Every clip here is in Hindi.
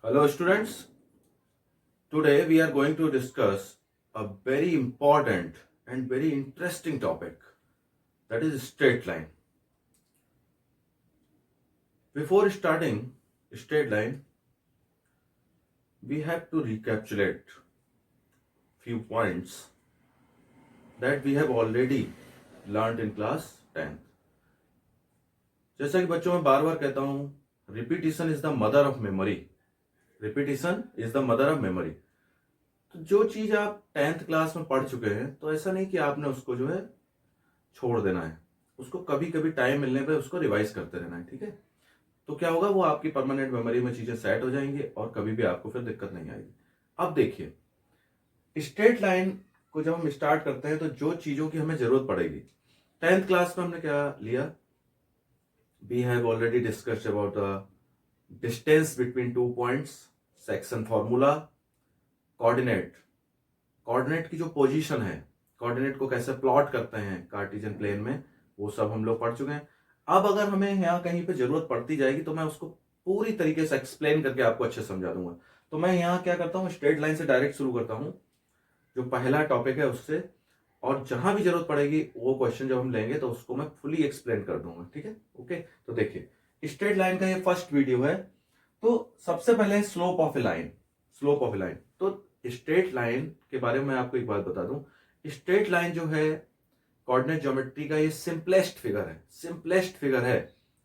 Hello students, today we are going to discuss a very important and very interesting topic, that is straight line. Before starting straight line, we have to recapitulate few points that we have already learned in class 10th. जैसा कि बच्चों में बार बार कहता हूं, repetition is the mother of memory. Repetition is the mother of memory. तो जो चीज आप 10th क्लास में पढ़ चुके हैं, तो ऐसा नहीं कि आपने उसको जो है छोड़ देना है, उसको कभी कभी टाइम मिलने पे उसको रिवाइज करते रहना है। ठीक है, तो क्या होगा, वो आपकी परमानेंट मेमोरी में चीजें सेट हो जाएंगी और कभी भी आपको फिर दिक्कत नहीं आएगी। अब देखिए, स्ट्रेट लाइन को जब हम स्टार्ट करते हैं तो जो चीजों की हमें जरूरत पड़ेगी, 10th क्लास में हमने क्या लिया, we have already discussed about the distance between 2 points, section formula, coordinate, coordinate की जो पोजीशन है, कोऑर्डिनेट को कैसे प्लॉट करते हैं कार्टेशियन प्लेन में, वो सब हम लोग पढ़ चुके हैं। अब अगर हमें यहाँ कहीं पे जरूरत पड़ती जाएगी तो मैं उसको पूरी तरीके से एक्सप्लेन करके आपको अच्छे समझा दूंगा। तो मैं यहाँ क्या करता हूँ, स्ट्रेट लाइन से डायरेक्ट शुरू करता हूँ, जो पहला टॉपिक है उससे, और जहां भी जरूरत पड़ेगी वो क्वेश्चन जब हम लेंगे तो उसको मैं फुली एक्सप्लेन कर दूंगा। ठीक है, ओके। तो देखिए, स्ट्रेट लाइन का ये फर्स्ट वीडियो है। तो सबसे पहले slope of a line, slope of a line. तो स्ट्रेट लाइन के बारे में आपको एक बात बता दूं, स्ट्रेट लाइन जो है कोऑर्डिनेट ज्योमेट्री का ये सिंपलेस्ट फिगर है, सिंपलेस्ट फिगर है।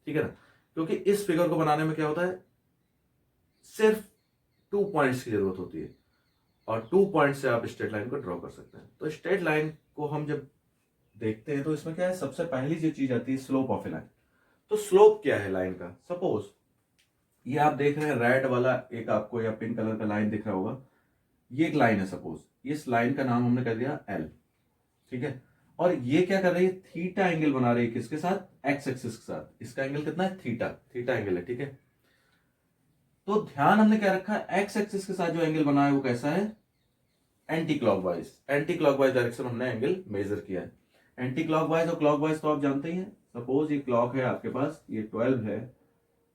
ठीक है ना, क्योंकि इस फिगर को बनाने में क्या होता है, सिर्फ 2 पॉइंट्स की जरूरत होती है और 2 पॉइंट से आप स्ट्रेट लाइन को ड्रॉ कर सकते हैं। तो स्ट्रेट लाइन को हम जब देखते हैं तो इसमें क्या है, सबसे पहली जो चीज आती है स्लोप ऑफ ए लाइन। तो स्लोप क्या है लाइन का, सपोज ये आप देख रहे हैं रेड वाला एक आपको या पिंक कलर का लाइन दिख रहा होगा, ये एक लाइन है। सपोज इस लाइन का नाम हमने कर दिया एल। ठीक है, और ये क्या कर रही है, थीटा एंगल बना रही है, किसके साथ, एक्स एक्सिस के साथ। इसका एंगल कितना है, थीटा, थीटा एंगल है। ठीक है, तो ध्यान हमने क्या रखा है, एक्स एक्सिस के साथ जो एंगल बना है वो कैसा है, anti clockwise, anti clockwise direction हमने एंगल मेजर किया है। एंटी क्लॉकवाइज और क्लॉकवाइज तो आप जानते ही हैं। सपोज ये क्लॉक है आपके पास, ये 12 है,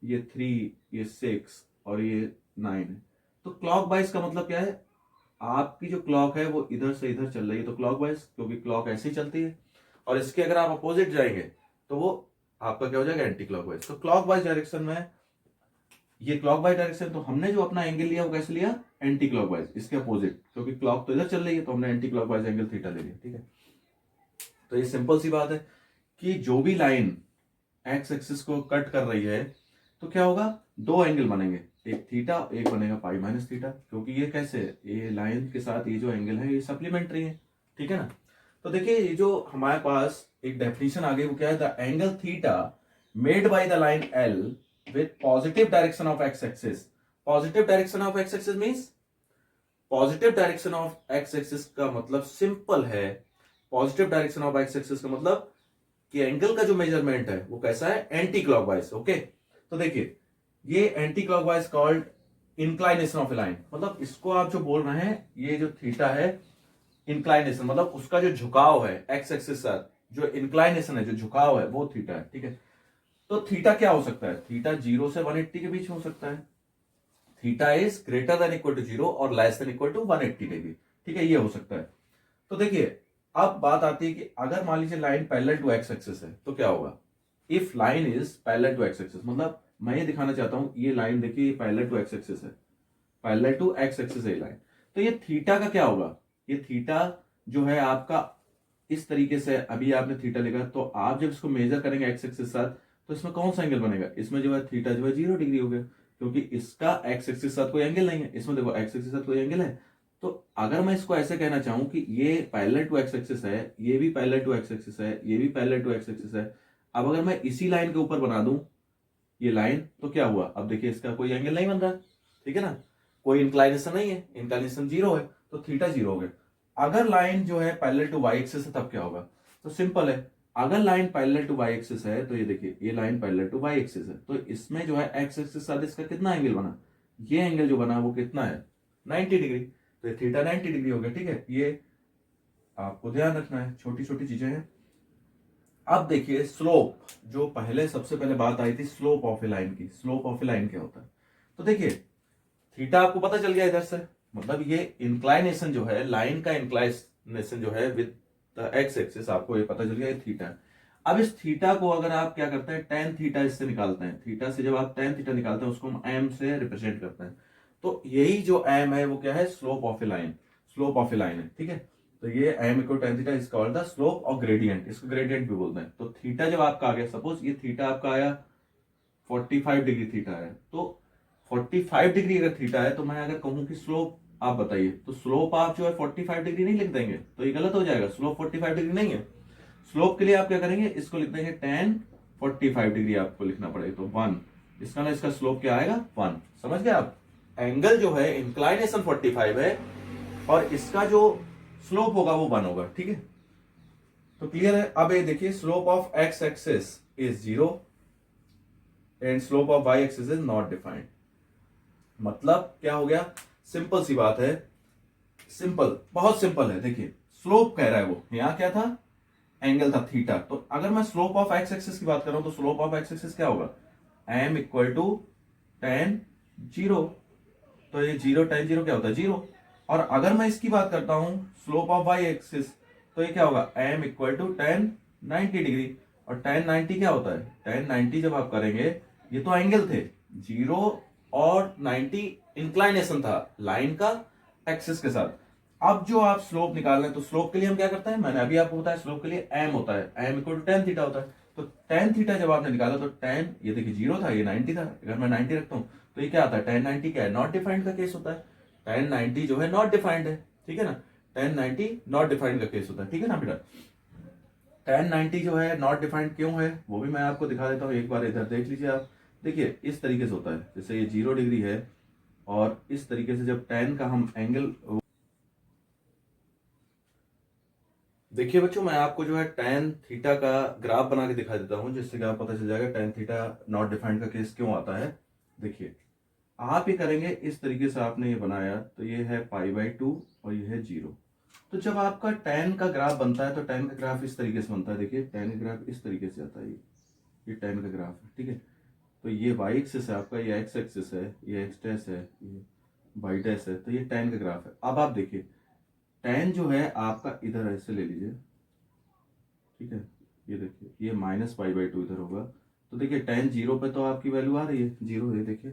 ये 3, ये 6 और ये 9 है। तो क्लॉकवाइज का मतलब क्या है, आपकी जो क्लॉक है वो इधर से इधर चल रही है तो क्लॉकवाइज, क्योंकि क्लॉक ऐसे ही चलती है। और इसके अगर आप अपोजिट जाएंगे तो वो आपका क्या हो जाएगा, एंटी क्लॉकवाइज। तो क्लॉकवाइज डायरेक्शन में, ये क्लॉकवाइज डायरेक्शन, तो हमने जो अपना एंगल लिया वो कैसे लिया, एंटी क्लॉकवाइज, इसके अपोजिट, क्योंकि क्लॉक तो इधर चल रही है तो हमने एंटी क्लॉकवाइज एंगल थीटा ले लिया। ठीक है, तो ये सिंपल सी बात है कि जो भी लाइन एक्स एक्सिस को कट कर रही है तो क्या होगा, 2 एंगल बनेंगे, एक थीटा, एक बनेगा पाई माइनस थीटा, क्योंकि ये कैसे, ये लाइन के साथ ये जो एंगल है ये सप्लीमेंट्री है। ठीक है ना, तो देखिए ये जो हमारे पास एक डेफिनेशन आ गई वो क्या है, the angle theta made by the line L with positive direction of X axis. Positive direction of X axis means, positive direction of X axis का मतलब सिंपल है, positive direction of X axis का मतलब कि एंगल का जो मेजरमेंट है वो कैसा है, एंटी क्लॉकवाइज। ओके, तो देखिए ये anti clockwise called inclination of a line, मतलब इसको आप जो बोल रहे हैं, ये जो थीटा है, इंक्लाइनेशन मतलब उसका जो झुकाव है एक्स एक्सिस साथ, जो इंक्लाइनेशन है, जो झुकाव है वो थीटा है। ठीक है, तो थीटा क्या हो सकता है, थीटा 0 से 180 के बीच हो सकता है। Theta is greater than equal to 0 और less than equal to 180 degree. ठीक है, ये हो सकता है। तो देखिए अब बात आती है कि अगर मान लीजिए line parallel to X axis है तो क्या होगा, if line is parallel to X axis, मतलब मैं ये दिखाना चाहता हूं, ये लाइन देखिए पैरेलल टू एक्स एक्सिस है, पैरेलल टू एक्स एक्सिस है लाइन, तो ये थीटा का क्या होगा, ये थीटा जो है आपका इस तरीके से, अभी आपने थीटा लिखा, तो आप जब इसको मेजर करेंगे एक्स एक्सिस साथ, तो इसमें कौन सा एंगल बनेगा, इसमें जो है थीटा जो है 0 डिग्री हो गया, क्योंकि इसका एक्स एक्सिस साथ कोई एंगल नहीं है। इसमें देखो एक्स एक्सिस साथ कोई एंगल है। तो अगर मैं इसको ऐसे कहना चाहूं कि ये पैरेलल टू एक्स एक्सिस है, ये भी पैरेलल टू एक्स एक्सिस है, ये भी पैरेलल टू एक्स एक्सिस है, अब अगर मैं इसी लाइन के ऊपर बना दूं ये लाइन, तो क्या हुआ, अब देखिए इसका कोई एंगल नहीं बन रहा। ठीक है ना, कोई इंक्लाइनेशन नहीं है, इंक्लाइनेशन 0 है, तो थीटा 0 हो गया। अगर लाइन जो है पैरेलल टू वाई एक्सिस है तब क्या होगा, तो सिंपल है, अगर line parallel to Y axis है तो ये देखिए ये line parallel to Y axis है, तो इसमें जो है एक्स एक्सिस साथ इसका कितना एंगल बना, ये एंगल जो बना वो कितना है, 90 डिग्री, तो ये थीटा 90 डिग्री हो गया। ठीक है, ये आपको ध्यान रखना है, छोटी छोटी चीजें हैं। अब देखिए स्लोप, जो पहले सबसे पहले बात आई थी स्लोप ऑफ ए लाइन की, स्लोप ऑफ ए लाइन क्या होता है, तो देखिए थीटा आपको पता चल गया इधर से, मतलब ये इंक्लाइनेशन जो है, लाइन का इंक्लाइनेशन जो है विद द एक्स एक्सिस, आपको ये पता चल गया, ये थीटा। अब इस थीटा को अगर आप क्या करते हैं, टेन थीटा इससे निकालते हैं, थीटा से जब आप टेन थीटा निकालते हैं उसको हम एम से रिप्रेजेंट करते हैं। तो यही जो एम है वो क्या है, slope of a line, slope of a line है, ठीक है। तो ये M equal tan theta is called the slope of gradient, इसको ग्रेडियंट भी बोलते हैं। तो थीटा जब आपका आ गया, सपोज ये थीटा आपका आया 45 डिग्री थीटा है, तो 45 डिग्री अगर थीटा है तो मैं अगर कहूं कि स्लोप आप बताइए, तो स्लोप आप जो है 45 डिग्री नहीं लिख देंगे, तो ये गलत हो जाएगा, स्लोप 45 डिग्री नहीं है। स्लोप के लिए आप क्या करेंगे, इसको लिख देंगे tan 45 डिग्री, आपको लिखना पड़ेगा, तो 1, इसका ना इसका स्लोप क्या आएगा 1, समझ गए आप। एंगल जो है इंक्लाइनेशन 45 है और इसका जो स्लोप होगा वो 1 होगा, ठीक है। तो क्लियर है। अब ये देखिए, slope of X axis is 0 and slope of Y axis is not defined. मतलब क्या हो गया, सिंपल सी बात है, सिंपल, बहुत सिंपल है। देखिए स्लोप कह रहा है वो, यहां क्या था, एंगल था थीटा। तो अगर मैं स्लोप ऑफ एक्स एक्सिस की बात कर रहा हूं तो स्लोप ऑफ एक्स एक्सिस क्या होगा, M equal to tan zero. तो ये जीरो टेन जीरो क्या होता है, जीरो। और अगर मैं इसकी बात करता हूं स्लोप ऑफ वाई एक्सिस, तो ये क्या होगा, M equal to tan 90 degree. और टेन 90 क्या होता है, टेन 90 जब आप करेंगे, ये तो एंगल थे, जीरो और 90 इंक्लाइनेशन था लाइन का एक्सिस के साथ। अब जो आप स्लोप निकाल रहे हैं, तो स्लोप के लिए हम क्या करते हैं, मैंने अभी आपको बताया, स्लोप के लिए एम होता है, M equal to tan theta होता है। तो टेन थीटा जब आपने निकाला तो टेन, ये देखिए जीरो था, ये 90 था, अगर मैं 90 रखता हूं तो ये क्या आता है, टेन 90 क्या है, नॉट डिफाइंड का केस होता है। टेन 90 जो है नॉट डिफाइंड है, ठीक है ना, टेन 90 नॉट डिफाइंड का केस होता है, ठीक है ना बेटा। टेन 90 जो है नॉट डिफाइंड क्यों है, वो भी मैं आपको दिखा देता हूँ, एक बार इधर देख लीजिए आप। देखिए इस तरीके से होता है, जैसे ये 0 डिग्री है और इस तरीके से जब टेन का हम एंगल, देखिए बच्चों मैं आपको जो है टेन थीटा का ग्राफ बना के दिखा देता हूं, जिससे कि आपको पता चल जाएगा टेन थीटा नॉट डिफाइंड का केस क्यों आता है। देखिए आप ये करेंगे, इस तरीके से आपने ये बनाया, तो ये है π/2 और ये है 0। तो जब आपका टेन का ग्राफ बनता है तो टेन का ग्राफ इस तरीके से बनता है, देखिए टेन का ग्राफ इस तरीके से आता है, ये टेन का ग्राफ है, ठीक है। तो ये वाई एक्सिस है आपका, ये एक्स एक्सिस है, ये एक्स डैश है, ये वाई डैश है, तो ये टेन का ग्राफ है। अब आप देखिए टेन जो है आपका इधर ऐसे ले लीजिए, ठीक है, ये देखिए ये -π/2 इधर होगा। तो देखिए टेन जीरो पे तो आपकी वैल्यू आ रही है, जीरो है, देखिए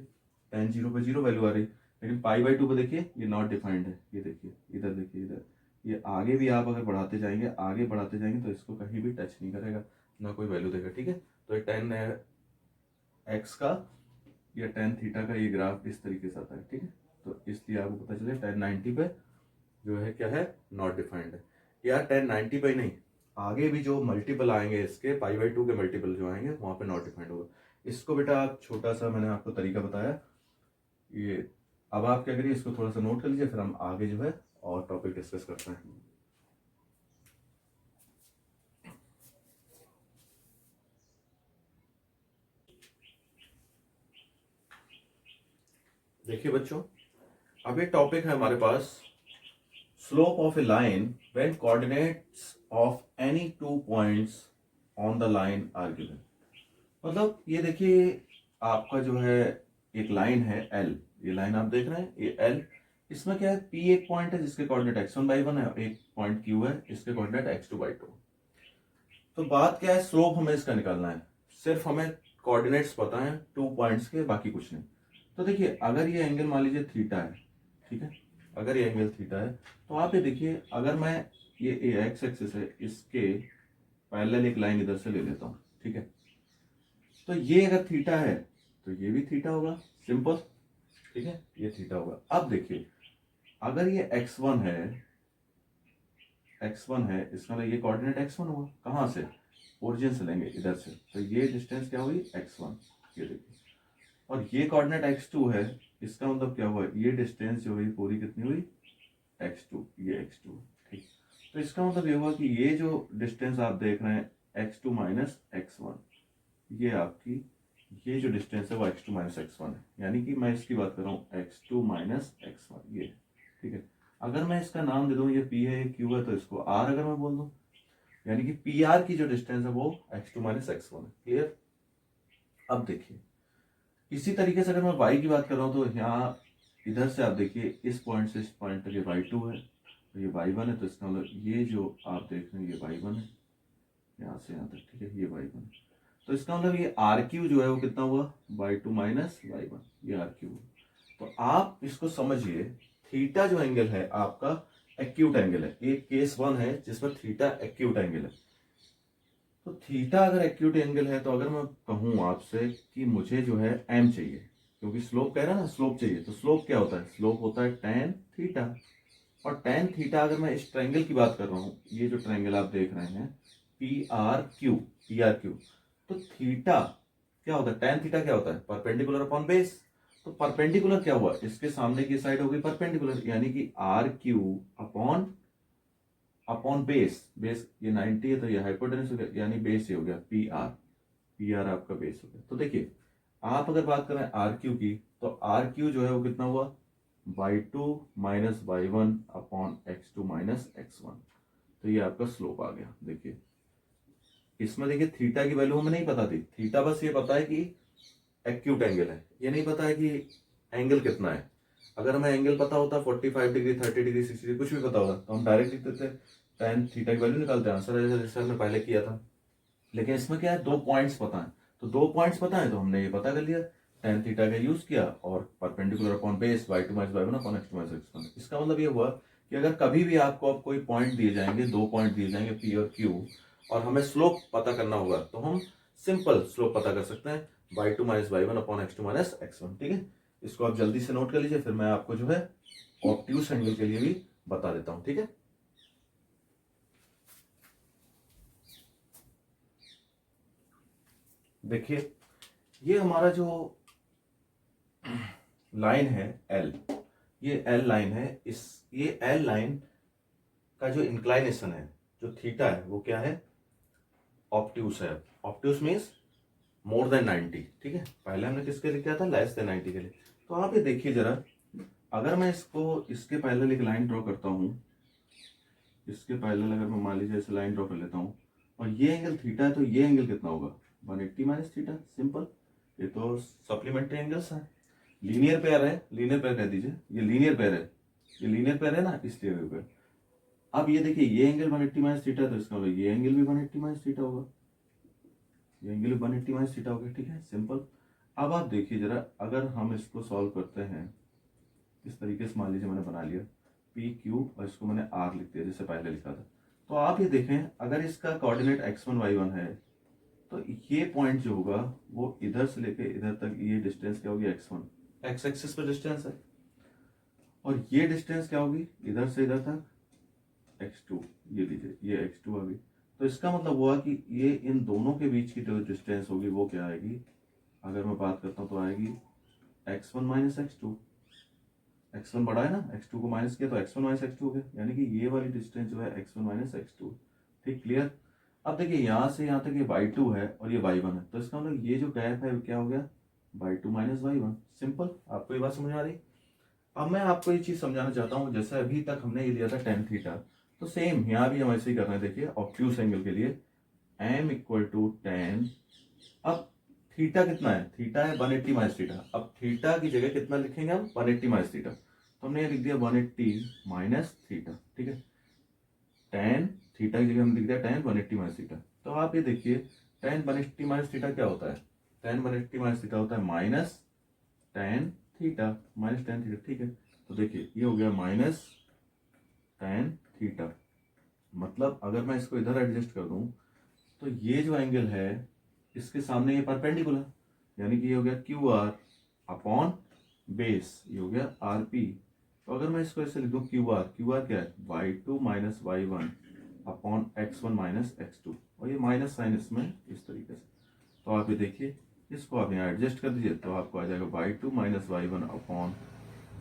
टेन जीरो पे जीरो वैल्यू आ रही है, लेकिन π/2 पे देखिए ये नॉट डिफाइंड है, ये देखिए इधर, देखिए इधर, ये आगे भी आप अगर बढ़ाते जाएंगे, आगे बढ़ाते जाएंगे तो इसको कहीं भी टच नहीं करेगा, ना कोई वैल्यू देगा, ठीक है। तो ये टेन एक्स का या टेन थीटा का ये ग्राफ इस तरीके से आता है, ठीक है। तो इसलिए आपको पता चले टेन 90 पे जो है क्या है, नॉट डिफाइंड है। या टेन 90 पे नहीं, आगे भी जो मल्टीपल आएंगे इसके, π/2 के मल्टीपल जो आएंगे वहां पे नॉट डिफाइंड होगा। इसको बेटा आप छोटा सा मैंने आपको तरीका बताया ये। अब आप क्या करिए, इसको थोड़ा सा नोट कर लीजिए, फिर हम आगे जो है और टॉपिक डिस्कस करते हैं। देखिए बच्चों, अब ये टॉपिक है हमारे पास, slope of a line when coordinates of any two points on the line are given. मतलब ये देखिए आपका जो है एक लाइन है L, ये लाइन आप देख रहे हैं, ये L, इसमें क्या है, P एक पॉइंट है जिसके कोऑर्डिनेट x1/1 है, और एक पॉइंट Q है इसके कोऑर्डिनेट x2/2। तो बात क्या है, स्लोप हमें इसका निकालना है, सिर्फ हमें कोऑर्डिनेट्स पता है टू पॉइंट्स के, बाकी कुछ नहीं। तो देखिए अगर ये एंगल मान लीजिए थीटा है, ठीक है, अगर ये एंगल थीटा है, तो आप ये देखिए, अगर मैं ये एक्स एक्सिस है, इसके पैरेलल एक लाइन इधर से ले लेता हूँ, ठीक है। तो ये अगर थीटा है तो ये भी थीटा होगा, सिंपल, ठीक है, ये थीटा होगा। अब देखिए अगर ये x1 है, x1 है, इसका मतलब ये कोऑर्डिनेट x1 होगा, कहां से, ओरिजिन से लेंगे इधर से, तो ये डिस्टेंस क्या हुई x1, ये देखिए। और ये कोऑर्डिनेट x2 है, इसका मतलब क्या हुआ, ये डिस्टेंस जो हुई पूरी कितनी हुई, x2, ये x2, ठीक। तो इसका मतलब ये हुआ कि ये जो डिस्टेंस आप देख रहे हैं x2 माइनस x1, ये आपकी, ये जो डिस्टेंस है वो x2 माइनस x1 है, यानी कि मैं इसकी बात कर रहा हूँ x2 माइनस x1, ये, ठीक है। अगर मैं इसका नाम दे दूं, ये p है, ये q है, तो इसको r अगर मैं बोल दूं, यानी कि pr की जो डिस्टेंस है वो x2 माइनस x1 है, क्लियर। अब देखिए इसी तरीके से अगर मैं y की बात कर रहा हूं, तो यहाँ इधर से आप देखिए इस पॉइंट से इस पॉइंट तक ये y2 है, तो ये y1 है, तो इसका मतलब ये जो आप देख रहे हैं ये y1 है, यहाँ से यहाँ तक, ठीक है, ये y1 है। तो इसका मतलब ये RQ जो है वो कितना हुआ, y2 माइनस y1, ये RQ हुआ। तो आप इसको समझिए, थीटा जो एंगल है आपका एक्यूट एंगल है, ये केस 1 है जिसमें थीटा एक्यूट एंगल है। तो थीटा अगर एक्यूट एंगल है, तो अगर मैं कहूं आपसे कि मुझे जो है m चाहिए, क्योंकि स्लोप कह रहा है ना, स्लोप चाहिए, तो स्लोप क्या होता है, स्लोप होता है tan थीटा। और tan थीटा अगर मैं इस ट्रायंगल की बात कर रहा हूँ, ये जो ट्रायंगल आप देख रहे हैं पी आर क्यू, तो थीटा क्या होता है, tan थीटा क्या होता है, परपेंडिकुलर अपॉन बेस। तो परपेंडिकुलर क्या हुआ, इसके सामने की साइड होगी परपेंडिकुलर, यानी कि R Q upon upon base, base ये 90 है, तो ये हाइपोटेनस हो गया, यानी बेस ये हो गया पी आर आपका बेस हो गया। तो देखिए आप अगर बात करें आर क्यू की, तो आर क्यू जो है वो कितना हुआ, y2 minus y1 upon x2 minus x1। तो ये आपका स्लोप आ गया। देखिए इसमें देखिए थीटा की वैल्यू हमें नहीं पता थी, थीटा बस ये पता है कि एक्यूट एंगल है, ये नहीं पता है कि एंगल कितना है। अगर हमें एंगल पता होता 45 डिग्री 30 डिग्री 60 डिग्री कुछ भी पता होता, तो हम डायरेक्ट लिख देते tan थीटा की वैल्यू निकालते, आंसर है जैसे हमने पहले किया था। लेकिन इसमें क्या है, दो पॉइंट्स पता है, तो दो पॉइंट्स पता है तो हमने ये पता कर लिया, tan थीटा का यूज किया और perpendicular upon base y2 minus y1 upon x2 minus x1। इसका मतलब ये हुआ कि अगर कभी भी आपको अब कोई पॉइंट दिए जाएंगे, दो पॉइंट दिए जाएंगे p और q, और हमें स्लोप पता करना होगा, तो हम सिंपल स्लोप पता कर सकते हैं y2 minus y1 upon x2 minus x1। ठीक है, इसको आप जल्दी से नोट कर लीजिए, फिर मैं आपको जो है ऑब्ट्यूस एंगल के लिए भी बता देता हूं। ठीक है, देखिए ये हमारा जो लाइन है एल, ये एल लाइन है, इस ये एल लाइन का जो इंक्लाइनेशन है, जो थीटा है, वो क्या है, ऑब्ट्यूस है। Obtuse means more than 90। ठीक है, पहले हमने किसके लिए किया था, लेस देन 90 के लिए। तो आप ये देखिए जरा, अगर मैं इसको इसके पैरेलल एक लाइन ड्रॉ करता हूँ, इसके पैरेलल अगर मैं मान लीजिए ऐसे लाइन ड्रॉ कर लेता हूँ, और ये एंगल थीटा है, तो ये एंगल कितना होगा, 180 माइनस थीटा। सिंपल, ये तो सप्लीमेंट्री एंगल्स है, लीनियर पेयर है, लीनियर पेयर कह दीजिए, ये लीनियर पेयर है, ये लीनियर पेयर है ना, इसलिए पेयर। अब ये देखिए ये एंगल 180 माइनस थीटा, तो इसका मतलब ये एंगल भी 180 माइनस थीटा होगा, ये एंगल भी 180 माइनस थीटा होगा। ठीक है, सिंपल। अब आप देखिए जरा, अगर हम इसको सॉल्व करते हैं इस तरीके से, मान लीजिए मैंने बना लिया पी क्यू और इसको मैंने आर लिख दिया जैसे पहले लिखा था। तो आप ये देखें, अगर इसका कोऑर्डिनेट x1 y1 है, तो ये पॉइंट जो होगा वो इधर से लेके इधर तक, ये डिस्टेंस क्या होगी, x1, x एक्सिस पर डिस्टेंस है, और ये डिस्टेंस क्या होगी इधर से इधर तक, x2, ये लीजिए ये x2 आ गई। तो इसका मतलब हुआ कि ये इन दोनों के बीच की जो डिस्टेंस होगी वो क्या आएगी, अगर मैं बात करता हूँ तो आएगी x1 माइनस x2। x1 बड़ा है ना, x2 को माइनस किया तो x1 माइनस x2 हो गया, यानी कि ये वाली डिस्टेंस जो है x1 माइनस x2। ठीक, क्लियर। अब देखिए यहाँ से यहाँ तक ये y2 है और ये y1 है, तो इसका मतलब ये जो गैप है वो क्या हो गया, y2 माइनस y1। सिंपल, आपको ये बात समझ आ रही। अब मैं आपको ये चीज समझाना चाहता हूँ, जैसे अभी तक हमने ये लिया था tan थीटा, तो सेम यहाँ भी हम ऐसे ही कर रहे हैं। देखिए ऑब्ट्यूस एंगल के लिए m इक्वल टू tan, अब थीटा कितना है, थीटा है 180 माइनस थीटा। अब थीटा की जगह कितना लिखेंगे हम, 180 माइनस थीटा, तो हमने ये लिख दिया 180 माइनस थीटा। ठीक है, tan थीटा की जगह हम लिख दिया tan 180 माइनस थीटा। तो आप ये देखिए tan 180 माइनस थीटा क्या होता है, tan 180 माइनस थीटा होता है minus tan theta, minus tan theta. ठीक है, तो देखिए ये हो गया माइनस tan थीटा। मतलब अगर मैं इसको इधर एडजस्ट कर दूं, तो ये जो एंगल है इसके सामने ये परपेंडिकुलर, यानी कि ये हो गया क्यू आर अपॉन बेस, ये हो गया आर पी। तो अगर मैं इसको ऐसे लिख दूं क्यू आर क्या है, y2 minus y1 upon x1 minus x2, और ये माइनस साइन इसमें इस तरीके से। तो आप ये देखिए, इसको आप यहाँ एडजस्ट कर दीजिए, तो आपको आ जाएगा y2 minus y1 upon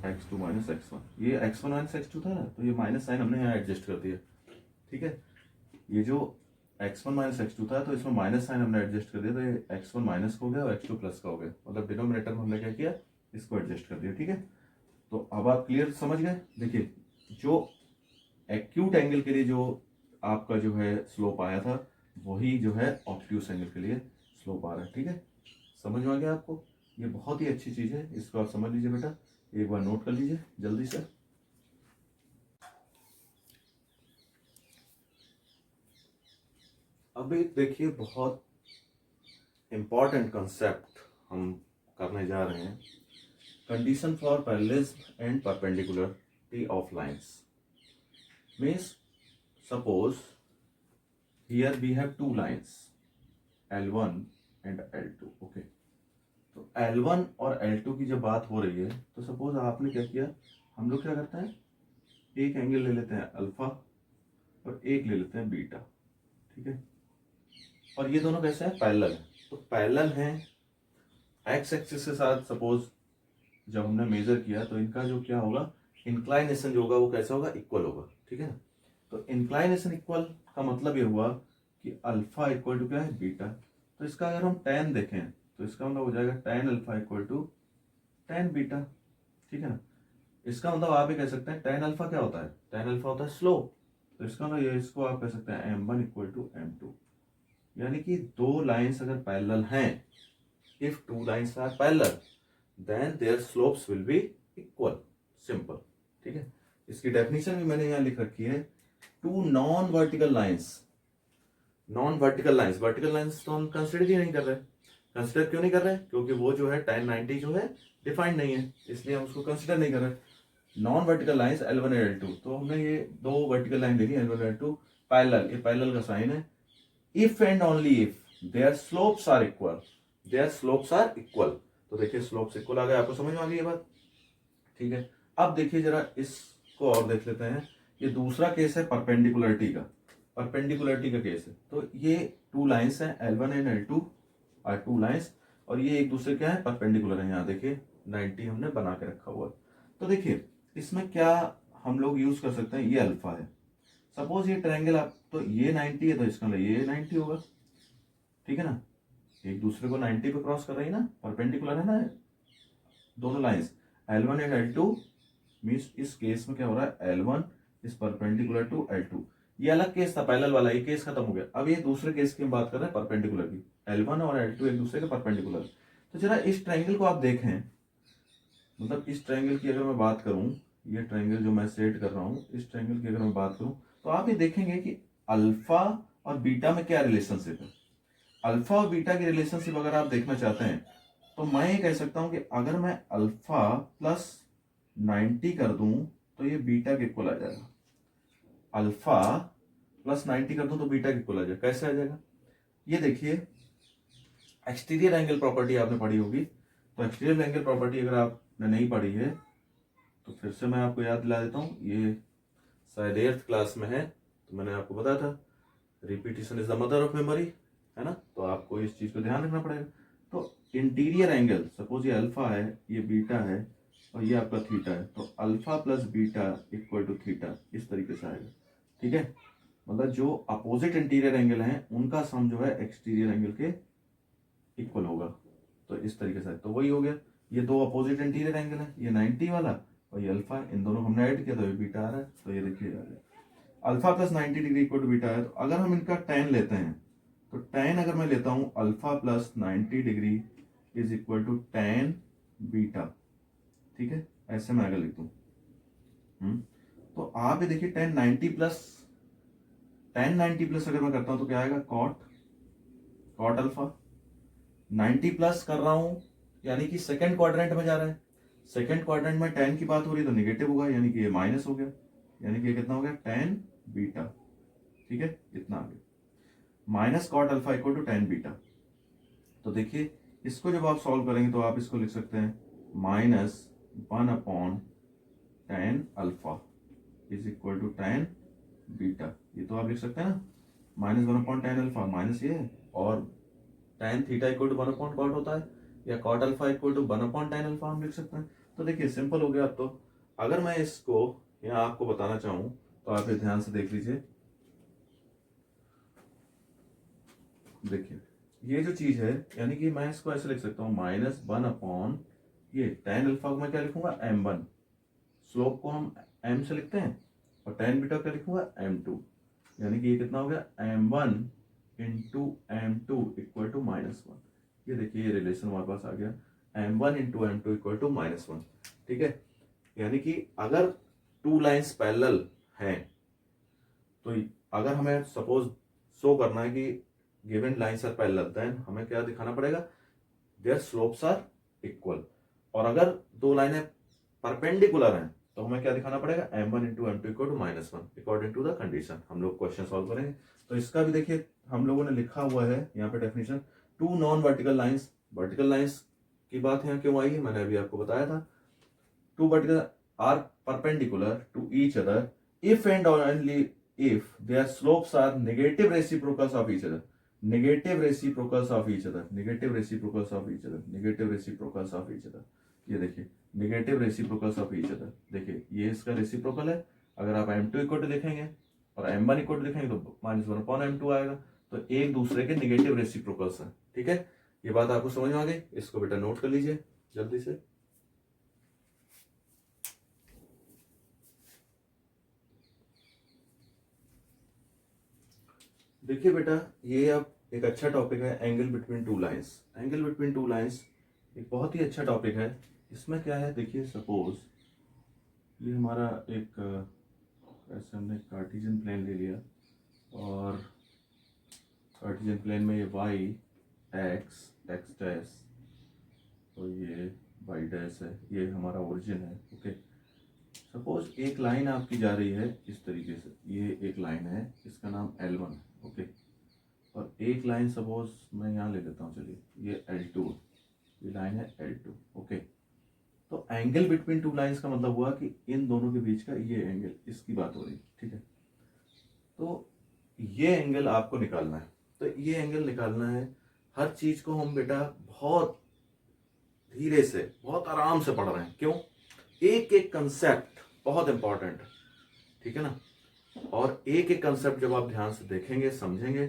x2 minus x1। ये x1 माइनस x2 था ना, तो ये माइनस साइन हमने यहाँ एडजस्ट कर दिया। ठीक है, ये जो x1 माइनस x2 था, तो इसमें माइनस साइन हमने एडजस्ट कर दिया, तो ये x1 माइनस का हो गया और x2 प्लस का हो गया, मतलब डिनोमिनेटर में हमने क्या किया, इसको एडजस्ट कर दिया। ठीक है, तो अब आप क्लियर समझ गए। देखिए जो एक्यूट एंगल के लिए जो आपका जो है स्लोप आया था, वही जो है ऑब्ट्यूस एंगल के लिए स्लोप आ रहा है। ठीक है, समझ में आ गया आपको, ये बहुत ही अच्छी चीज है, इसको आप समझ लीजिए बेटा। एक बार नोट कर लीजिए जल्दी से। अभी देखिए बहुत इंपॉर्टेंट कंसेप्ट हम करने जा रहे हैं, condition for parallelism and perpendicularity of lines. Means suppose here we have two lines L1 and L2, okay. तो L1 और L2 की जब बात हो रही है तो सपोज आपने क्या किया, हम लोग क्या करते हैं, एक एंगल ले लेते हैं अल्फा और एक ले लेते हैं बीटा, ठीक है। और ये दोनों कैसे हैं, पैरेलल है। तो पैरेलल हैं एक्स एक्सिस के साथ। सपोज जब हमने मेजर किया तो इनका जो क्या होगा, इंक्लाइनेशन जो होगा वो कैसा होगा, इक्वल होगा, ठीक है ना। तो इंक्लाइनेशन इक्वल का मतलब ये हुआ कि अल्फा इक्वल टू क्या है, बीटा। तो इसका अगर हम tan देखें तो इसका मतलब हो जाएगा tan alpha equal to tan beta, ठीक है ना। इसका मतलब आप ये कह सकते हैं tan अल्फा क्या होता है, tan अल्फा होता है स्लोप। तो इसका मतलब ये, इसको आप कह सकते हैं m1 इक्वल टू m2। यानी कि दो लाइंस अगर पैरेलल हैं, if two lines are parallel then their slopes will be equal, simple, ठीक है। इसकी डेफिनेशन भी मैंने यहाँ लिख रखी है, two non vertical lines. Non vertical lines, vertical lines तो हम कंसिडर ही नहीं कर रहे। कंसिडर क्यों नहीं कर रहे, क्योंकि वो जो है tan 90 जो है डिफाइंड नहीं है, इसलिए हम उसको कंसिडर नहीं कर रहे। नॉन वर्टिकल लाइंस L1 और L2, तो हमने ये दो वर्टिकल लाइन देखी L1 और L2 पैरेलल, ये पैरेलल का साइन है। If and only if their slopes are equal, their slopes are equal. तो देखिए स्लोप्स इक्वल आ गए, आपको समझ में आ गई ये बात, ठीक है। अब देखिए जरा इसको और देख लेते हैं। ये दूसरा केस है परपेंडिकुलरिटी का, परपेंडिकुलरिटी का केस है। तो ये टू लाइंस हैं L1 and L2 are two lines, और ये एक दूसरे क्या है, परपेंडिकुलर है। यहाँ देखिए 90 हमने बना के रखा हुआ है। तो देखिए इसमें क्या हम लोग यूज कर सकते हैं, ये अल्फा है। सपोज ये ट्रायंगल आप, तो ये 90 है तो इसका मतलब ये 90 होगा, ठीक है ना। एक दूसरे को 90 पे क्रॉस कर रही है ना, परपेंडिकुलर है ना दोनों lines L1 and L2। Means इस केस में क्या हो रहा है, L1 is perpendicular to L2। ये अलग केस था पैरेलल वाला, ये केस खत्म हो गया। अब ये दूसरे केस की हम बात कर रहे हैं परपेंडिकुलर की, L1 और L2 एक दूसरे के परपेंडिकुलर। तो जरा इस ट्रायंगल को आप देखें, मतलब इस ट्रायंगल की अगर मैं बात करूं, ये ट्रायंगल जो मैं सेट कर रहा हूं, इस ट्रायंगल की अगर मैं बात करूं तो आप ये देखेंगे कि अल्फा और बीटा में क्या रिलेशनशिप है। अल्फा और बीटा की रिलेशनशिप अगर आप देखना चाहते हैं तो मैं ये कह सकता हूं कि अगर मैं अल्फा प्लस 90 कर दूं तो ये बीटा के इक्वल आ जाएगा। अल्फा प्लस 90 कर दूं तो बीटा के इक्वल आ जाएगा। कैसे आ जाएगा, ये देखिए एक्सटीरियर एंगल प्रॉपर्टी आपने पढ़ी होगी। तो एक्सटीरियर एंगल प्रॉपर्टी अगर आपने नहीं पढ़ी है तो फिर से मैं आपको याद दिला देता हूँ, ये शायद 8th क्लास में है, तो मैंने आपको बताया था repetition is the mother of memory, है ना। तो आपको इस चीज को ध्यान रखना पड़ेगा। तो इंटीरियर एंगल, सपोज ये अल्फा है, ये बीटा है और ये आपका थीटा है, तो alpha plus beta equal to theta, इस तरीके से आएगा, ठीक है। मतलब जो अपोजिट इंटीरियर एंगल हैं उनका सम जो है एक्सटीरियर एंगल के इक्वल होगा। तो इस तरीके से, तो वही हो गया, ये दो अपोजिट इंटीरियर एंगल है, ये 90 वाला और ये अल्फा है, इन दोनों को हमने ऐड किया तो ये बीटा आ रहा है। तो ये देखिए आ गया alpha plus 90 degree equal to beta है। तो अगर हम इनका tan लेते हैं तो tan अगर मैं लेता हूं alpha plus 90 degree is equal to tan beta, ठीक है। ऐसे मैं अगर लिख दूं, तो आप ये देखिए tan 90 प्लस अगर मैं करता हूं तो क्या आएगा, कॉट अल्फा। 90 प्लस कर रहा हूं यानी कि सेकंड क्वाड्रेंट में जा रहा है, सेकंड क्वाड्रेंट में tan की बात हो रही है तो निगेटिव होगा, यानी कि ये माइनस हो गया, यानी कि कितना हो गया, tan बीटा, ठीक है, इतना आ गया। Minus cot alpha equal to tan beta. तो देखिए इसको जब आप सॉल्व करेंगे तो आप इसको लिख सकते हैं -1/tan alpha is equal to tan beta. ये तो आप लिख सकते हैं ना, -1/tan अल्फा माइनस ये, और tan theta equal to 1/cot होता है, या cot alpha equal to 1/tan alpha हम लिख सकते हैं। तो देखिए सिंपल हो गया। अब तो अगर मैं इसको यहाँ आपको बताना चाहूँ तो आप ये ध्यान से देख लीजिए, देखिए ये जो चीज है, यानी कि मैं इसको ऐसे लिख सकता हूँ -1 ये tan अल्फा को मैं क्या लिखूंगा, m1, स्लोप को हम m से लिखते हैं, और tan बीटा क्या लिखूंगा, m2। यानी कि ये कितना हो गया, m1 into m2 equal to -1। ये देखिए ये रिलेशन हमारे पास आ गया, m1 into m2 equal to -1। ठीक है, यानी कि अगर टू लाइंस पैरेलल हैं तो अगर हमें सपोज शो करना है कि given lines are parallel, then हमें क्या दिखाना पड़ेगा, देयर स्लोप्स आर इक्वल। और अगर दो लाइनें परपेंडिकुलर हैं तो हमें क्या दिखाना पड़ेगा, m1 into m2 equal to -1 according to the condition. हम लोग क्वेश्चन सॉल्व करेंगे तो इसका भी देखिए हम लोगों ने लिखा हुआ है यहाँ पे definition, two non vertical lines, vertical lines की बात यहाँ क्यों आई है मैंने अभी आपको बताया था, two vertical are perpendicular to each other if and only if their slopes are negative reciprocals of each other, negative reciprocals of each other, negative reciprocals of each other, negative reciprocals of each other। ये देखिए negative reciprocals of each other, देखिए ये इसका रेसिप्रोकल है। अगर आप m2 इक्वल टू देखेंगे और m1 इक्वल टू देखेंगे तो -1/m2 आएगा, तो एक दूसरे के नेगेटिव रेसिप्रोकल्स हैं। ठीक है, ये बात आपको समझ में आ गई, इसको बेटा नोट कर लीजिए जल्दी से। देखिए बेटा ये अब एक अच्छा टॉपिक है, angle between two lines. Angle between two lines एक बहुत ही अच्छा टॉपिक है। इसमें क्या है, देखिए सपोज ये हमारा एक ऐसे हमने कार्टेशियन प्लेन ले लिया और कार्टेशियन प्लेन में ये वाई एक्स डैश और ये वाई डैश है, ये हमारा ओरिजिन है। ओके, सपोज एक लाइन आपकी जा रही है इस तरीके से, ये एक लाइन है, इसका नाम L1 है। ओके, और एक लाइन सपोज मैं यहाँ ले लेता हूँ, चलिए ये L2, ये लाइन है L2। ओके, तो एंगल बिटवीन टू लाइंस का मतलब हुआ कि इन दोनों के बीच का ये एंगल, इसकी बात हो रही। ठीक है, तो ये एंगल आपको निकालना है। तो ये एंगल निकालना है, हर चीज को हम बेटा बहुत धीरे से बहुत आराम से पढ़ रहे हैं। क्यों, एक एक कंसेप्ट बहुत इंपॉर्टेंट है। ठीक है ना, और एक एक कंसेप्ट जब आप ध्यान से देखेंगे समझेंगे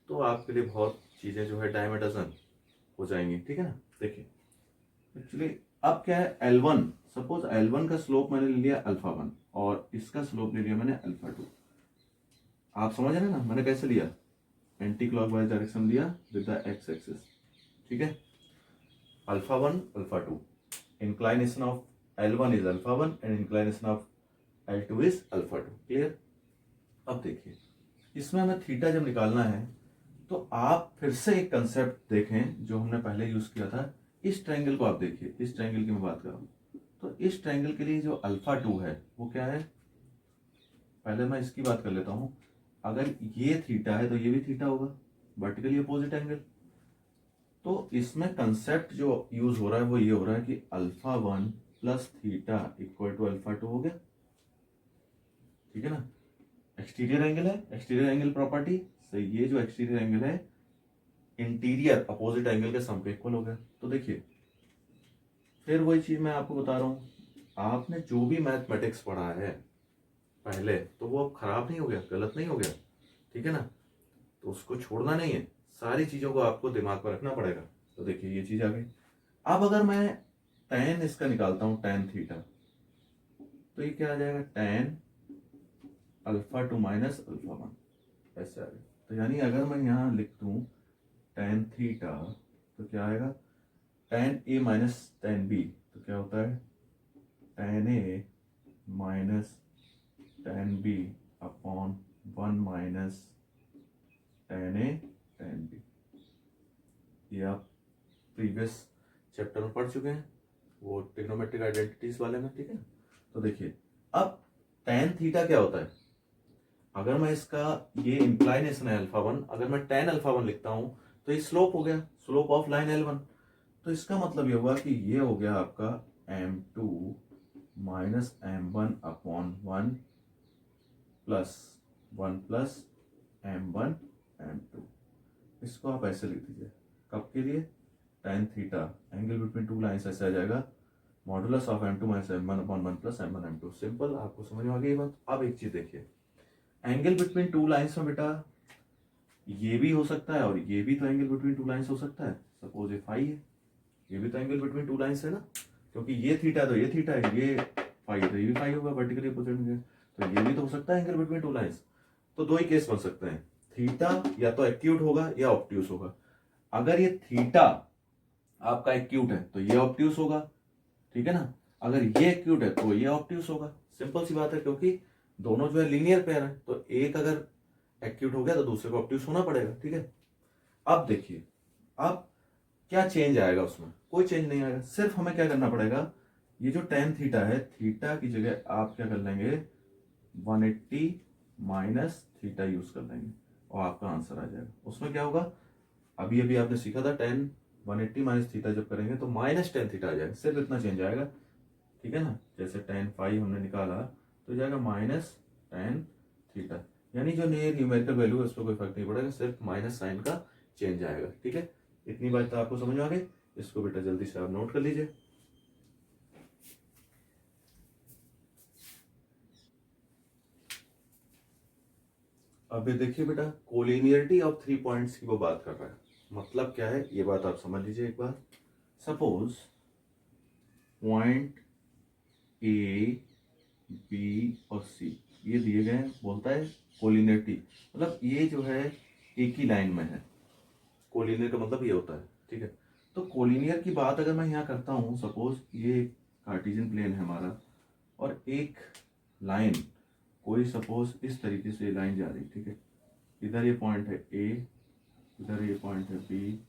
तो आपके लिए बहुत चीजें जो है डायम डजन हो जाएंगी। ठीक है ना, देखिए एक्चुअली अब क्या है, L1 सपोज L1 का स्लोप मैंने ले लिया α1 और इसका स्लोप ले लिया मैंने α2। आप समझ रहे हैं ना मैंने कैसे लिया, एंटी क्लॉकवाइज डायरेक्शन लिया विद द एक्स एक्सिस। ठीक है, α1 α2, inclination of L1 is α1 and inclination of L2 is α2। Clear. अब देखिए इसमें हमें थीटा जब निकालना है तो आप फिर से एक कंसेप्ट देखें जो हमने पहले यूज किया था। इस ट्रायंगल को आप देखिए, इस ट्रायंगल की मैं बात कर रहा हूं, तो इस ट्रायंगल के लिए जो α2 है वो क्या है, पहले मैं इसकी बात कर लेता हूं। अगर ये थीटा है तो ये भी थीटा होगा, वर्टिकली अपोजिट एंगल। तो इसमें कंसेप्ट जो यूज हो रहा है वो ये हो रहा है कि α1 प्लस थीटा इक्वल टू α2 हो गया। ठीक है ना, एक्सटीरियर एंगल है, एक्सटीरियर एंगल प्रॉपर्टी से ये जो एक्सटीरियर एंगल है इंटीरियर अपोजिट एंगल के सम के इक्वल हो गया। तो देखिए फिर वही चीज मैं आपको बता रहा हूं, आपने जो भी मैथमेटिक्स पढ़ा है पहले तो वो अब खराब नहीं हो गया, गलत नहीं हो गया। ठीक है ना, तो उसको छोड़ना नहीं है, सारी चीजों को आपको दिमाग में रखना पड़ेगा। तो देखिए ये चीज आ गई। अब अगर मैं tan इसका निकालता हूं, tan थीटा, तो ये क्या आ जाएगा, tan α2 माइनस α1, ऐसे आ गया। तो यानी अगर मैं यहाँ लिख दूं tan थीटा तो क्या आएगा, tan a minus tan b, तो क्या होता है tan a minus tan b upon 1 minus tan a tan b। ये आप प्रीवियस चैप्टर में पढ़ चुके हैं, वो ट्रिग्नोमेट्रिक आइडेंटिटीज वाले में। ठीक है, तो देखिए अब tan थीटा क्या होता है, अगर मैं इसका ये इंक्लाइनेशन है α1, अगर मैं tan α1 लिखता हूं तो ये स्लोप हो गया, स्लोप ऑफ लाइन L1। तो इसका मतलब ये हुआ कि ये हो गया आपका m2 minus m1 upon 1 plus m1 m2। इसको आप ऐसे लिख दीजिए, कब के लिए, tan theta angle between two lines ऐसे आ जाएगा, modulus of m2 minus m1 upon 1 plus m1 m2। Simple, आपको समझ में आ गई बात। अब एक चीज देखिए, एंगल बिटवीन टू लाइंस में बेटा ये भी हो सकता है और ये भी तो एंगल बिटवीन टू लाइंस हो सकता है। सपोज ये फाई है, ये भी तो एंगल बिटवीन टू लाइंस है ना, क्योंकि ये थीटा तो ये थीटा है, ये फाई तो ये भी फाई होगा वर्टिकली अपोजिट में, तो ये भी तो हो सकता है एंगल बिटवीन टू लाइंस। तो दो ही केस बन सकते हैं, थीटा या तो एक्यूट होगा या ऑब्ट्यूस होगा। अगर ये थीटा आपका एक्यूट है तो ये ऑब्ट्यूस होगा। ठीक है ना, अगर ये एक्यूट है तो ये ऑब्ट्यूस होगा। सिंपल सी बात है, क्योंकि दोनों जो है लीनियर पेयर है, तो एक अगर एक्यूट हो गया तो दूसरे को ऑब्ट्यूस होना पड़ेगा। ठीक है, अब देखिए, अब क्या चेंज आएगा उसमें? कोई चेंज नहीं आएगा। सिर्फ हमें क्या करना पड़ेगा, ये जो टेन थीटा है, थीटा की जगह आप क्या कर लेंगे, 180 माइनस थीटा यूज कर लेंगे और आपका आंसर आ जाएगा। उसमें क्या होगा, अभी अभी आपने सीखा था 180 माइनस थीटा जब करेंगे तो माइनस टेन थीटा आ जाएगा, सिर्फ इतना चेंज आएगा। ठीक है ना, जैसे 10 फाइव हमने निकाला तो जाएगा माइनस 10 थीटा, यानी जो न्यूमेरिकल वैल्यू है उस पर कोई फर्क नहीं पड़ेगा, सिर्फ माइनस साइन का चेंज आएगा। ठीक है, इतनी बात तो आपको समझ में आ गई। इसको बेटा जल्दी से आप नोट कर लीजिए। अब ये देखिए बेटा, कोलिनियरिटी ऑफ 3 पॉइंट्स की वो बात कर रहा है। मतलब क्या है ये बात आप समझ लीजिए एक बार। सपोज पॉइंट ए, बी और सी ये दिए गए हैं, बोलता है कोलिनियरिटी, मतलब ये जो है एक ही लाइन में है। कोलिनियर का मतलब ये होता है। ठीक है, तो कोलिनियर की बात अगर मैं यहाँ करता हूँ, सपोज ये कार्टेशियन प्लेन है हमारा और एक लाइन कोई सपोज इस तरीके से लाइन जा रही। ठीक है, इधर ये पॉइंट है ए, इधर ये पॉइंट है बी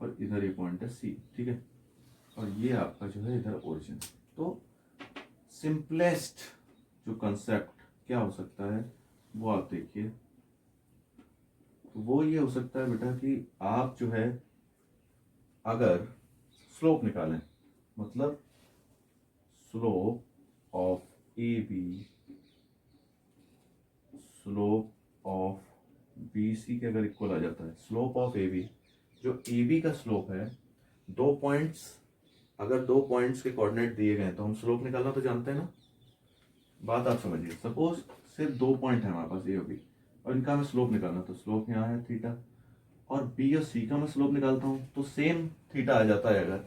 और इधर ये पॉइंट है सी। ठीक है, और ये आपका जो है इधर ओरिजिन। तो सिंपलेस्ट जो कंसेप्ट क्या हो सकता है वो आप देखिए, तो वो ये हो सकता है बेटा कि आप जो है अगर स्लोप निकालें, मतलब slope of A B, slope of B C के अगर इक्वल आ जाता है, स्लोप ऑफ ए बी, जो ए बी का स्लोप है, दो पॉइंट्स, अगर दो पॉइंट्स के कोऑर्डिनेट दिए गए तो हम स्लोप निकालना तो जानते हैं ना। बात आप समझिए, सपोज सिर्फ दो पॉइंट है हमारे पास ए और बी, और इनका हमें स्लोप निकालना, तो स्लोप यहाँ है थीटा, और बी और सी का मैं स्लोप निकालता हूँ तो सेम थीटा आ जाता है अगर,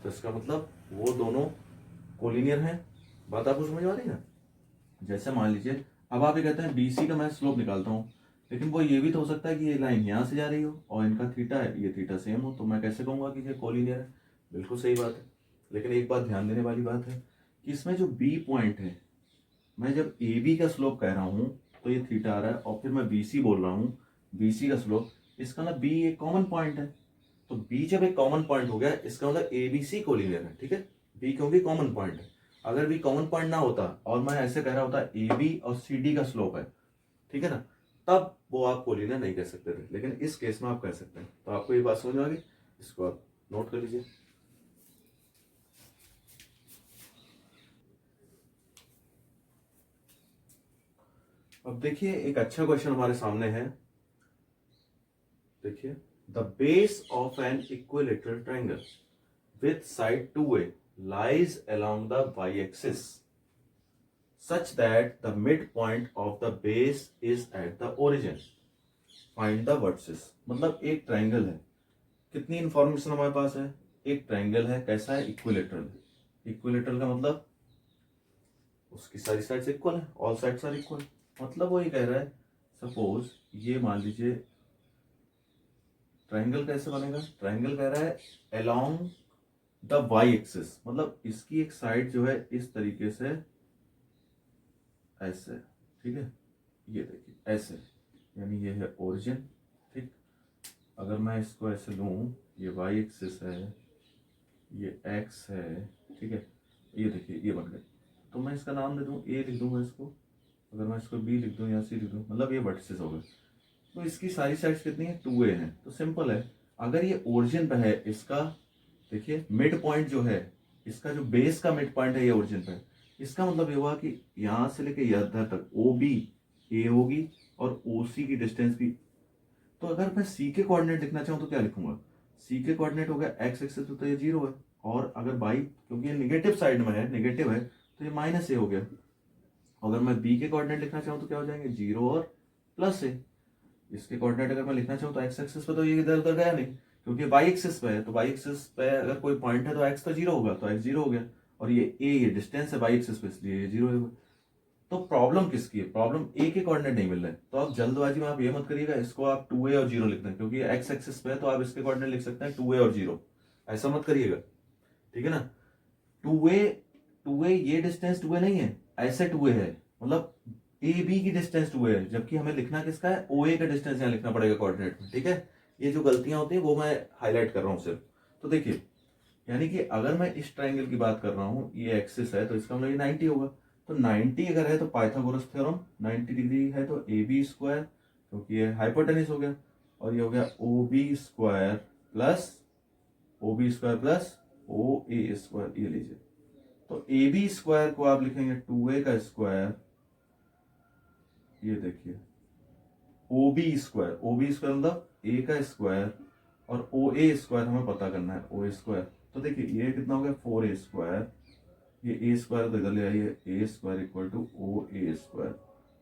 तो इसका मतलब वो दोनों कोलिनियर हैं। बात आपको समझ में आ रही है ना। जैसे मान लीजिए अब आप ये कहते हैं बी सी का मैं स्लोप निकालता हूँ, लेकिन वो ये भी तो हो सकता है कि ये लाइन यहाँ से जा रही हो और इनका थीटा है, ये थीटा सेम हो, तो मैं कैसे कहूँगा कि ये कोलिनियर है? बिल्कुल सही बात है। लेकिन एक बात ध्यान देने वाली बात है कि इसमें जो बी पॉइंट है, मैं जब ए बी का स्लोप कह रहा हूँ तो ये थीटा आ रहा है, और फिर मैं बी सी बोल रहा हूँ, बी सी का स्लोप, इसका मतलब बी एक कॉमन पॉइंट है। तो बी जब एक कॉमन पॉइंट हो गया, इसका मतलब ए बी सी कोलिनियर है। ठीक है, बी क्योंकि कॉमन पॉइंट है। अगर बी कॉमन पॉइंट ना होता और मैं ऐसे कह रहा होता ए बी और सी डी का स्लोप है, ठीक है ना, तब वो आप कोलिनियर नहीं कह सकते थे, लेकिन इस केस में आप कह सकते हैं। तो आपको ये बात समझ में आ गई, इसको आप नोट कर लीजिए। अब देखिए एक अच्छा क्वेश्चन हमारे सामने है। देखिए, the base of an equilateral triangle with side 2a lies along the y-axis such that the midpoint of the base is at the origin. Find the vertices. मतलब एक ट्रायंगल है, कितनी इंफॉर्मेशन हमारे पास है, एक ट्रायंगल है, कैसा है, इक्विलेटरल। इक्विलेटरल का मतलब उसकी सारी साइड्स इक्वल है, ऑल साइड्स आर इक्वल। मतलब वो ये कह रहा है, सपोज ये मान लीजिए ट्रायंगल कैसे बनेगा, ट्रायंगल कह रहा है अलोंग द वाई एक्सिस, मतलब इसकी एक साइड जो है इस तरीके से ऐसे, ठीक है, ये देखिए ऐसे, यानी ये है ओरिजिन। ठीक, अगर मैं इसको ऐसे लूं, ये वाई एक्सिस है, ये एक्स है, ठीक है, ये देखिए ये बन गए। तो मैं इसका नाम दे दूं, ए लिख दूंगा इसको, अगर मैं इसको बी लिख दूं या सी लिख दूं, मतलब ये वर्टिसेस हो गए। तो इसकी सारी साइड्स कितनी है, 2a है। तो सिंपल है, अगर ये ओरिजिन पे है, इसका देखिए मिड पॉइंट जो है, इसका जो बेस का मिड पॉइंट है ये ओरिजिन पे है, इसका मतलब ये हुआ कि यहां से लेके इधर तक ओ बी ए होगी और ओ सी की डिस्टेंस भी। तो अगर मैं सी के कोऑर्डिनेट लिखना चाहूँ तो क्या लिखूंगा, सी के कोऑर्डिनेट हो गया एक्स एक्सिस तो ये 0 है, और अगर बाई क्योंकि ये निगेटिव साइड में है, निगेटिव है, तो ये माइनस ए हो गया। अगर मैं बी के कोऑर्डिनेट लिखना चाहूँ तो क्या हो जाएंगे, 0 और प्लस ए। इसके कोऑर्डिनेट अगर मैं लिखना चाहूँ तो एक्स एक्सिस पे तो ये इधर उधर गया नहीं, क्योंकि वाई एक्सिस पे है, तो वाई एक्सिस पे अगर कोई पॉइंट है तो एक्स तो 0 होगा, तो एक्स 0 हो गया, और ये डिस्टेंस है वाई एक्सिस पे, इसलिए ये 0 होगा। तो प्रॉब्लम किसकी है, प्रॉब्लम ए के कोऑर्डिनेट नहीं मिल रहे, तो आप जल्दबाजी में आप ये मत करिएगा इसको आप 2a और 0 लिख दें, क्योंकि एक्स एक्सिस पे है तो आप इसके कोऑर्डिनेट लिख सकते हैं 2a और 0, ऐसा मत करिएगा। ठीक है ना, 2a 2a ये डिस्टेंस 2a नहीं है, ऐसे 2a है, मतलब ए बी की डिस्टेंस 2a है, जबकि हमें लिखना किसका है, OA का डिस्टेंस यहाँ लिखना पड़ेगा कोऑर्डिनेट में, ठीक है। ये जो गलतियां होती हैं वो मैं हाईलाइट कर रहा हूँ सिर्फ। तो देखिए, यानी कि अगर मैं इस ट्राइंगल की बात कर रहा हूँ, ये एक्सिस है तो इसका मतलब ये 90 होगा। तो 90 अगर है तो पाइथागोरस थ्योरम 90 डिग्री है तो AB स्क्वायर, क्योंकि ये हाइपोटेनिस हो गया, और ये हो गया OB square plus OB square plus OA square, ये लीजिए। तो AB स्क्वायर को आप लिखेंगे 2a का स्क्वायर, ये देखिए OB स्क्वायर, OB स्क्वायर मतलब a का स्क्वायर, और OA स्क्वायर हमें पता करना है, O स्क्वायर। तो देखिए ये कितना हो गया 4a स्क्वायर, ये a स्क्वायर तो इधर ले आइए, a square equal to OA square,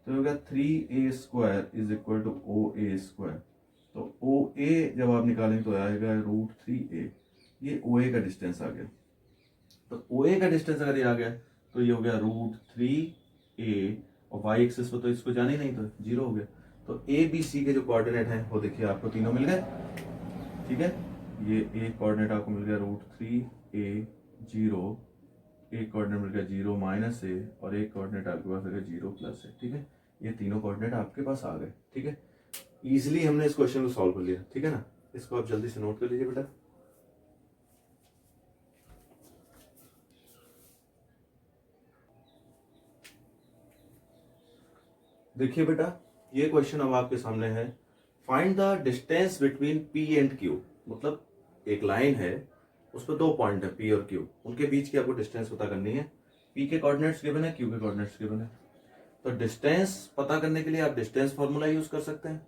तो ये हो गया 3a square is equal to OA square. तो OA जब आप निकालेंगे तो आएगा √3a, ये OA का डिस्टेंस आ गया। तो OA का डिस्टेंस अगर ये आ गया तो ये हो गया √3a, और y एक्सिस पर तो इसको जाना ही नहीं, तो 0 हो गया। तो ABC के जो कोऑर्डिनेट हैं वो देखिए आपको तीनों मिल गए, ठीक है। ये एक कोऑर्डिनेट आपको मिल गया √3a 0, एक कोऑर्डिनेट मिल गया 0 -a, और एक कोऑर्डिनेट आपके पास आ गया 0 +a, ठीक है। ये तीनों कोऑर्डिनेट आपके पास आ गए, ठीक है। इजिली हमने इस क्वेश्चन को सॉल्व कर लिया, ठीक है ना। इसको आप जल्दी से नोट कर लीजिए बेटा। देखिए बेटा, ये क्वेश्चन अब आपके सामने है। Find the distance between P and Q, मतलब एक लाइन है, उस पर 2 पॉइंट है P और Q, उनके बीच की आपको डिस्टेंस पता करनी है। P के कोऑर्डिनेट्स गिवन है, Q के कोऑर्डिनेट्स गिवन है। तो डिस्टेंस पता करने के लिए आप डिस्टेंस फॉर्मूला यूज कर सकते हैं,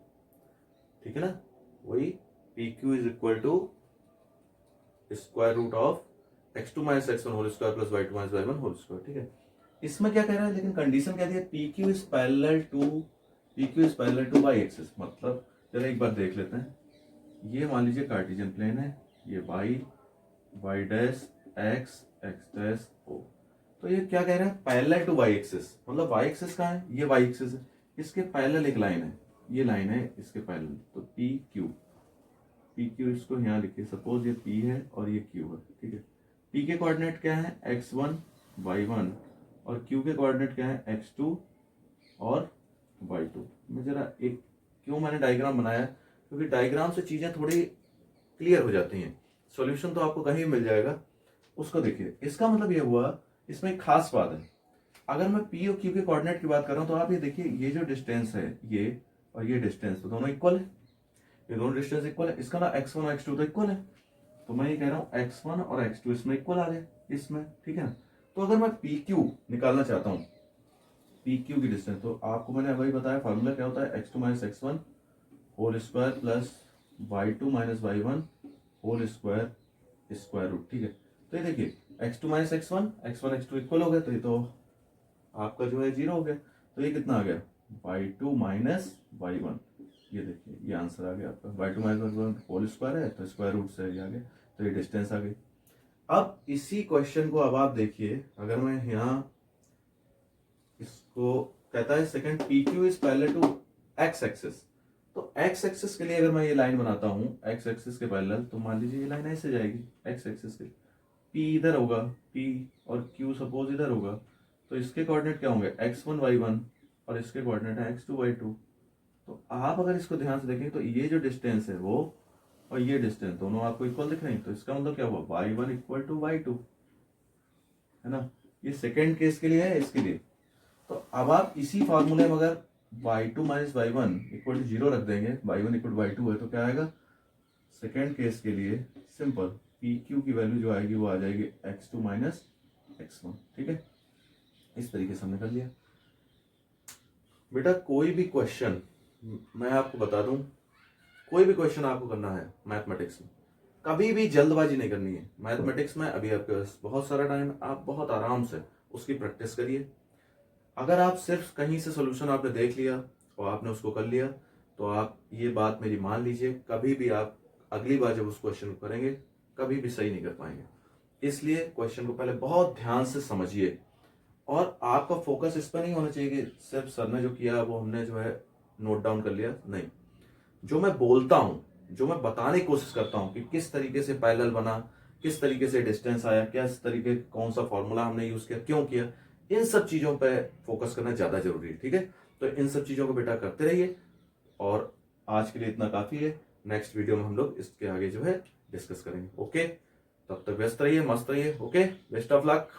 ठीक है ना। वही PQ is equal to square root of x2 - x1 whole square plus y2 - y1 whole square, ठीक है। इसमें क्या कह रहा है, लेकिन कंडीशन क्या दी है, PQ is parallel to y axis, मतलब चलो एक बार देख लेते हैं। ये मान लीजिए कार्टेशियन प्लेन है, ये y dash x dash o, तो ये क्या कह रहा है, पैरेलल टू y एक्सिस, मतलब y एक्सिस कहाँ है, ये y एक्सिस है, इसके पैरेलल एक लाइन है, ये लाइन है इसके पैरेलल। तो PQ इसको यहाँ लिखिए, सपोज ये P है और ये Q है, ठीक है। P के कोऑर्डिनेट क्या है, x1 y1, और Q के कोऑर्डिनेट क्या है, x2 और y2। मैं जरा एक, क्यों मैंने डायग्राम बनाया, क्योंकि डायग्राम से चीजें थोड़ी क्लियर हो जाती हैं। सॉल्यूशन तो आपको कहीं मिल जाएगा, उसको देखिए। इसका मतलब ये हुआ, इसमें एक खास बात है, अगर मैं P और Q के कोऑर्डिनेट की बात कर रहा हूं तो आप ये देखिए, ये जो डिस्टेंस है ये और ये डिस्टेंस तो दोनों इक्वल है, ये दोनों डिस्टेंस इक्वल है, इसका ना x1 और x2 तो इक्वल है। तो मैं ये कह रहा हूँ x1 और x2 इसमें इक्वल आ गए, इसमें, ठीक है ना। तो अगर मैं PQ निकालना चाहता हूँ, PQ की डिस्टेंस, तो आपको मैंने अभी बताया फार्मूला क्या होता है, x2 - x1 whole square plus y2 - y1 whole square square root, ठीक है। तो ये देखिए x2 - x1 x2 इक्वल हो गए, तो ये तो आपका जो है 0 हो गया। तो ये कितना आ गया, y2 - y1, ये देखिए ये आंसर आ गया आपका, y2 - y1 होल स्क्वायर है तो स्क्वायर रूट से ये आ गया, तो ये डिस्टेंस आ गई। अब इसी क्वेश्चन को अब आप देखिए, अगर मैं यहाँ इसको कहता है second PQ is parallel to x axis, तो x एक्सिस के लिए अगर मैं ये लाइन बनाता हूँ x एक्सिस के पैरेलल, तो मान लीजिए ये लाइन ऐसे जाएगी x एक्सिस के, P इधर होगा, P और Q सपोज इधर होगा, तो इसके कोऑर्डिनेट क्या होंगे, x1 y1, और इसके कोऑर्डिनेट है x2 y2। तो आप अगर इसको ध्यान से देखें तो ये जो डिस्टेंस है वो और ये डिस्टेंस दोनों आपको इक्वल दिख रहे हैं, तो इसका मतलब क्या हुआ, y1 इक्वल टू y2, है ना। ये सेकेंड केस के लिए है, इसके लिए। तो अब आप इसी फॉर्मूले में अगर y2 - y1 इक्वल टू 0 रख देंगे, y1 इक्वल टू y2 है, तो क्या आएगा, सेकेंड केस के लिए सिंपल PQ की वैल्यू जो आएगी वो आ जाएगी x2 - x1, ठीक है। इस तरीके से हमने कर लिया। बेटा कोई भी क्वेश्चन, मैं आपको बता दूं, कोई भी क्वेश्चन आपको करना है मैथमेटिक्स में, कभी भी जल्दबाजी नहीं करनी है। मैथमेटिक्स में अभी आपके पास बहुत सारा टाइम है, आप बहुत आराम से उसकी प्रैक्टिस करिए। अगर आप सिर्फ कहीं से सोल्यूशन आपने देख लिया और आपने उसको कर लिया, तो आप ये बात मेरी मान लीजिए, कभी भी आप अगली बार जब उस क्वेश्चन को करेंगे कभी भी सही नहीं कर पाएंगे। इसलिए क्वेश्चन को पहले बहुत ध्यान से समझिए, और आपका फोकस इस पर नहीं होना चाहिए कि सिर्फ सर ने जो किया वो हमने जो है नोट डाउन कर लिया, नहीं। जो मैं बोलता हूँ, जो मैं बताने की कोशिश करता हूँ कि किस तरीके से पैरेलल बना, किस तरीके से डिस्टेंस आया, किस तरीके कौन सा फॉर्मूला हमने यूज किया, क्यों किया, इन सब चीजों पे फोकस करना ज्यादा जरूरी है। ठीक है, तो इन सब चीजों को बेटा करते रहिए, और आज के लिए इतना काफी है। नेक्स्ट वीडियो में हम लोग इसके आगे जो है डिस्कस करेंगे। ओके, तब तक व्यस्त रहिए, मस्त रहिए। Okay, best of luck.